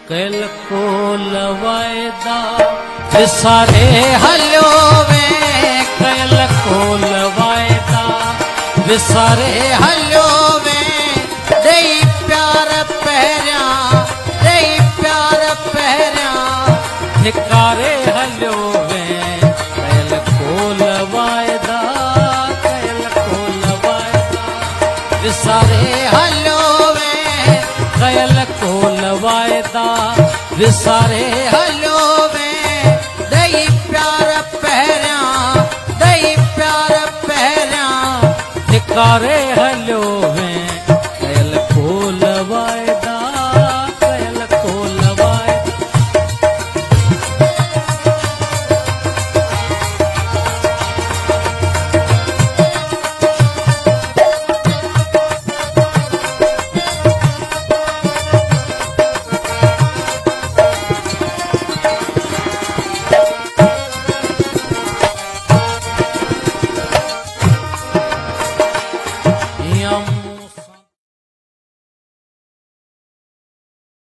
कल को लवायदा विसारे हलो वे कल को लवायदा विसारे हलो वे दई प्यार पहरिया ठिकारे हलो वे कल को लवायदा विसारे हलो वे कल को लवायदा विसारे